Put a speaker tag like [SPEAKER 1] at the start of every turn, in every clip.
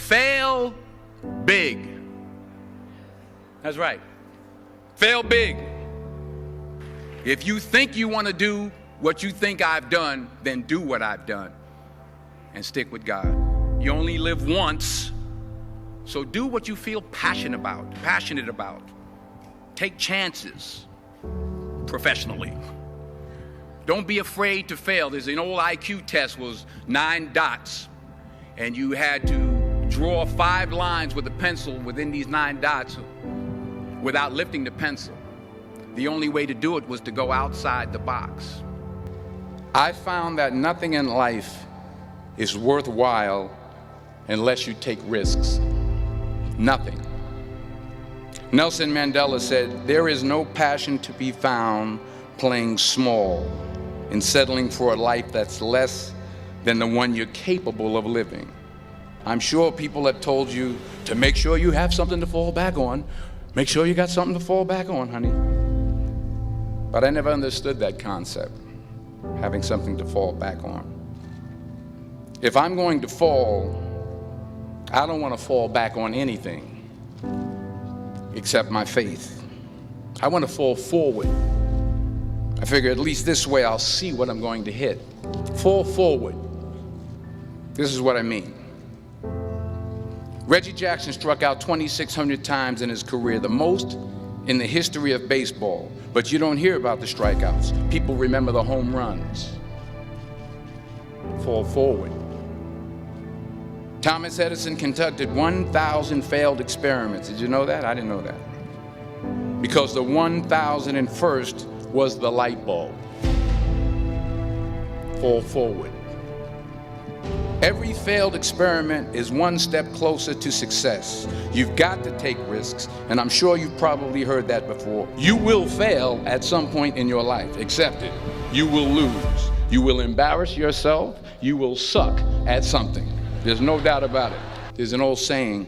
[SPEAKER 1] Fail big. That's right. Fail big. If you think you want to do what you think I've done, then do what I've done and stick with God. You only live once, so do what you feel passionate about. Take chances professionally. Don't be afraid to fail. There's an old IQ test, was 9 dots, and you had to draw 5 lines with a pencil within these 9 dots without lifting the pencil. The only way to do it was to go outside the box. I found that nothing in life is worthwhile unless you take risks. Nothing. Nelson Mandela said, "There is no passion to be found playing small and settling for a life that's less than the one you're capable of living." I'm sure people have told you to make sure you have something to fall back on. Make sure you got something to fall back on, honey. But I never understood that concept, having something to fall back on. If I'm going to fall, I don't want to fall back on anything except my faith. I want to fall forward. I figure at least this way I'll see what I'm going to hit. Fall forward. This is what I mean. Reggie Jackson struck out 2,600 times in his career, the most in the history of baseball. But you don't hear about the strikeouts. People remember the home runs. Fall forward. Thomas Edison conducted 1,000 failed experiments. Did you know that? I didn't know that. Because the 1,001st was the light bulb. Fall forward. Every failed experiment is one step closer to success. You've got to take risks, and I'm sure you've probably heard that before. You will fail at some point in your life. Accept it. You will lose. You will embarrass yourself. You will suck at something. There's no doubt about it. There's an old saying,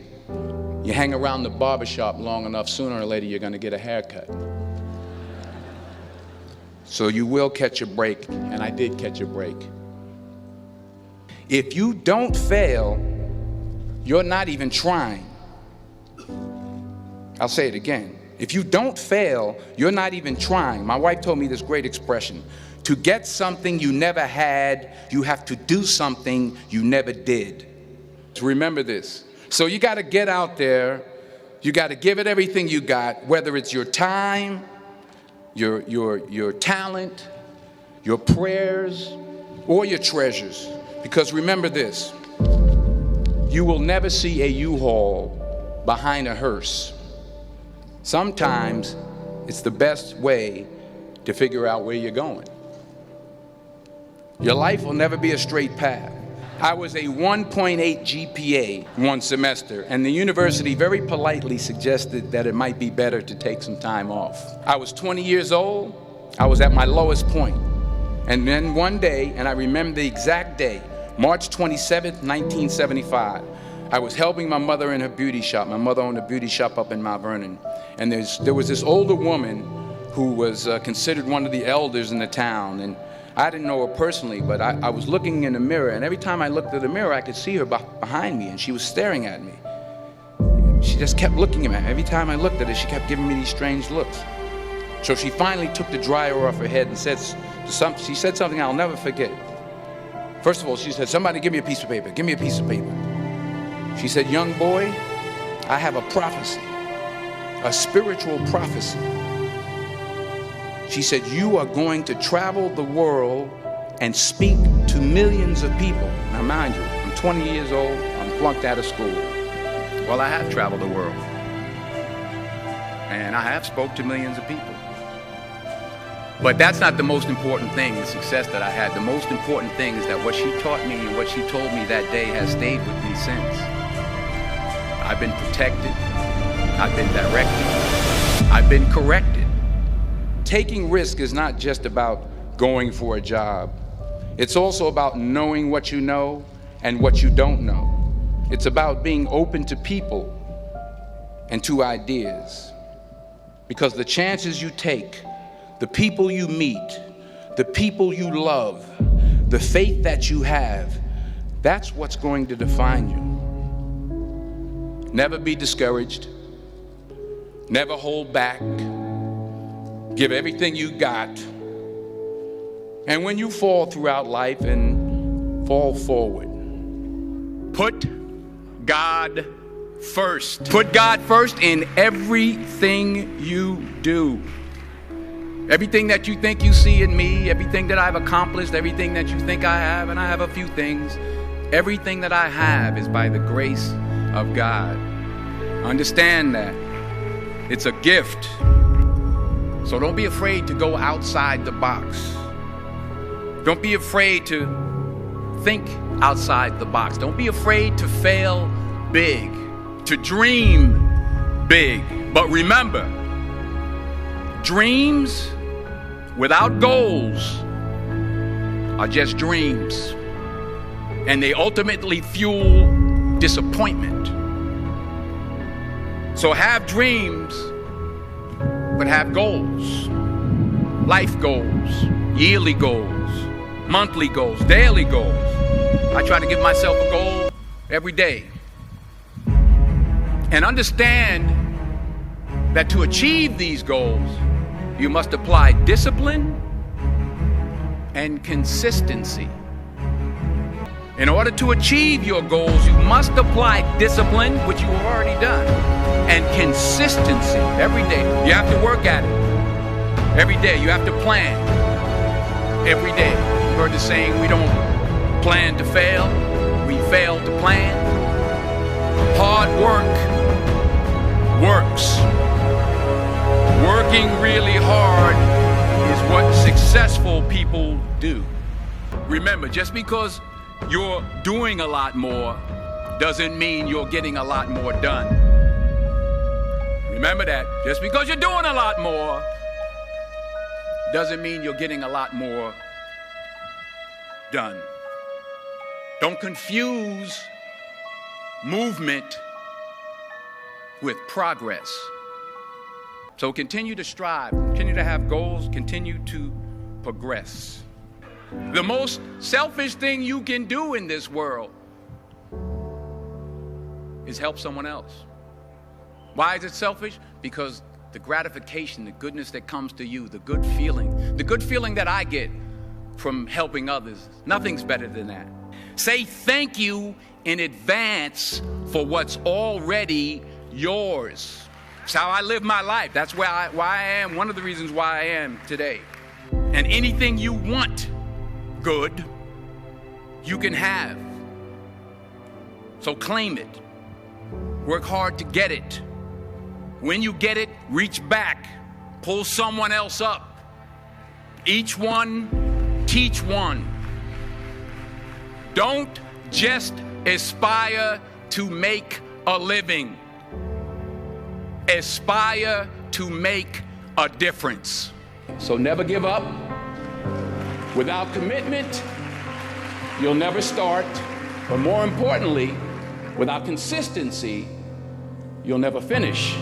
[SPEAKER 1] you hang around the barbershop long enough, sooner or later you're going to get a haircut. So you will catch a break, and I did catch a break. If you don't fail, you're not even trying. I'll say it again. If you don't fail, you're not even trying. My wife told me this great expression. To get something you never had, you have to do something you never did. Remember this. So you got to get out there. You got to give it everything you got, whether it's your time, your talent, your prayers, or your treasures. Because remember this, you will never see a U-Haul behind a hearse. Sometimes it's the best way to figure out where you're going. Your life will never be a straight path. I was a 1.8 GPA one semester, and the university very politely suggested that it might be better to take some time off. I was 20 years old. I was at my lowest point. And then one day, and I remember the exact day, March 27th, 1975, I was helping my mother in her beauty shop. My mother owned a beauty shop up in Mount Vernon. And there was this older woman who was considered one of the elders in the town. And I didn't know her personally, but I was looking in the mirror, and every time I looked at the mirror, I could see her behind me, and she was staring at me. She just kept looking at me. Every time I looked at her, she kept giving me these strange looks. So she finally took the dryer off her head and she said something I'll never forget. First of all, she said, "Somebody give me a piece of paper. Give me a piece of paper." She said, "Young boy, I have a prophecy, a spiritual prophecy." She said, "You are going to travel the world and speak to millions of people." Now mind you, I'm 20 years old, I'm flunked out of school. Well, I have traveled the world. And I have spoke to millions of people. But that's not the most important thing, the success that I had. The most important thing is that what she taught me and what she told me that day has stayed with me since. I've been protected, I've been directed, I've been corrected. Taking risk is not just about going for a job. It's also about knowing what you know and what you don't know. It's about being open to people and to ideas. Because the chances you take, the people you meet, the people you love, the faith that you have, that's what's going to define you. Never be discouraged. Never hold back. Give everything you got. And when you fall throughout life, and fall forward, put God first. Put God first in everything you do. Everything that you think you see in me, everything that I've accomplished, everything that you think I have, and I have a few things, everything that I have is by the grace of God. Understand that. It's a gift. So don't be afraid to go outside the box. Don't be afraid to think outside the box. Don't be afraid to fail big, to dream big. But remember, dreams without goals are just dreams, and they ultimately fuel disappointment. So have dreams, but have goals. Life goals, yearly goals, monthly goals, daily goals. I try to give myself a goal every day. And understand that to achieve these goals, you must apply discipline and consistency. In order to achieve your goals, you must apply discipline, which you have already done, and consistency every day. You have to work at it. Every day you have to plan. Every day. You heard the saying, we don't plan to fail, we fail to plan. Hard work works. Working really hard is what successful people do. Remember, just because you're doing a lot more doesn't mean you're getting a lot more done. Remember that. Just because you're doing a lot more doesn't mean you're getting a lot more done. Don't confuse movement with progress. So continue to strive, continue to have goals, continue to progress. The most selfish thing you can do in this world is help someone else. Why is it selfish? Because the gratification, the goodness that comes to you, the good feeling that I get from helping others, nothing's better than that. Say thank you in advance for what's already yours. It's how I live my life. That's why I am, one of the reasons why I am today. And anything you want good, you can have. So claim it. Work hard to get it. When you get it, reach back. Pull someone else up. Each one, teach one. Don't just aspire to make a living. Aspire to make a difference. So never give up. Without commitment, you'll never start. But more importantly, without consistency, you'll never finish.